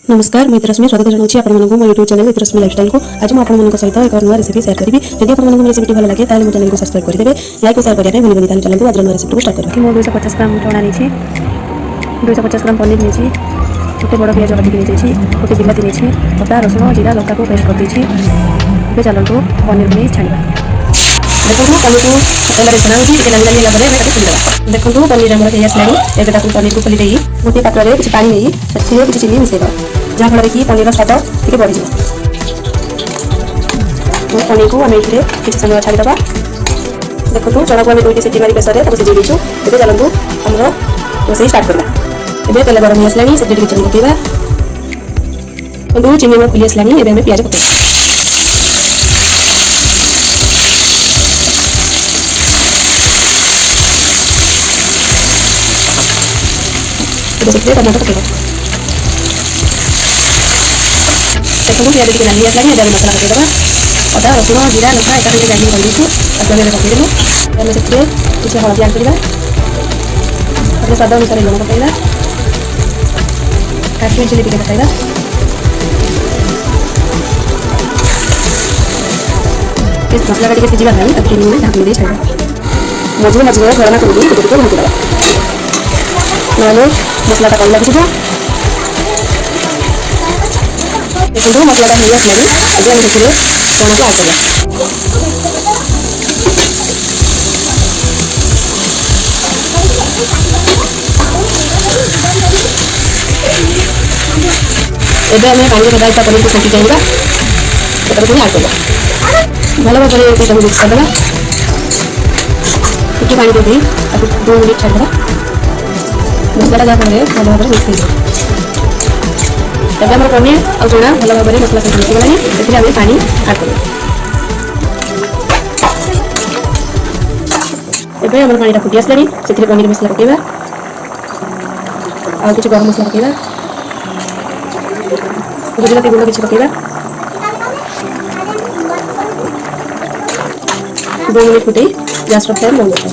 नमस्कार मैं रश्मि स्वागत जनाऊँ आपको मो यूट्यूब चैनल रश्मि लाइफस्टाइल को आज मुझे सहित एक नुआ रेसिपी शेयर करी जब आपको रेसिपी भल लगे तो चैनल को सब्सक्राइब करदे लाइक और शेयर करने भूल चलते आज नुआ रेसिपी स्टार्ट करें। मैं 250 ग्राम चना नहीं 250 ग्राम पनीर नहीं गोटे बड़ पिज काटिक नहीं गोटे बिलाती नहीं अदा रसुण जीरा लंका को पेस्ट कर चलतु पनीर को नहीं छाड़ा देखो पनीर को तेल छाणुची लाल लाल खोलीदेवा देखो पनीर आम आसला पनीर को खोलीदे गोटे पात्र में किसी पानी नहीं किसी चीनी मिसेद जहाँफल कि पनीर स्वाद टे बढ़ पनीर को आम ये किसी समय छाड़ीदा देखो चना को आम 2टी सीटी मारी प्रेसर में सिझे देचु ए चलतु आम रोसे स्टार्ट करवा ए तेल गरम आसला से चीनी पकड़ा चीनी आम खुली आसला एवं पिज पकड़ा टमाटो पकड़ा देखो पिज टी नाली आसला एवं मसला पकईदे अदा रसुण जीरा लंका एक ग्राइंडिंग कर पकईदेलु से किसी हलदी आड करवा स्वाद अनुसार लुण पकईवा काश्मीर चिली टे पकईवा मसला टे सीझा ना ढाक दे छाड़ा मझे मझे गरम कर भाजीदेवा ना मसलाटा कल लगे देखो मसलाटा हो आसला आज चना को आड करवा एबे हमें पानी में डालता पनीर को फेंकी चाहिए तो आड करवा भल भाव में मिक्स करदेवा टी पानी दे 2 मिनट छाड़देवा मसलाटा जहाँफल भल भाव में मिक्स हो तब आम पनीर और चना भल भाव में मसला सहित मिसीगला से पानी आड कर एवं पानी फुटी आसला से पनीर मसला पकईवा आ कि गरम मसला पकईवा गुजराती गुंड किसी पकईवा 2 मिनट फुटे गैस फ्लेम बंद कर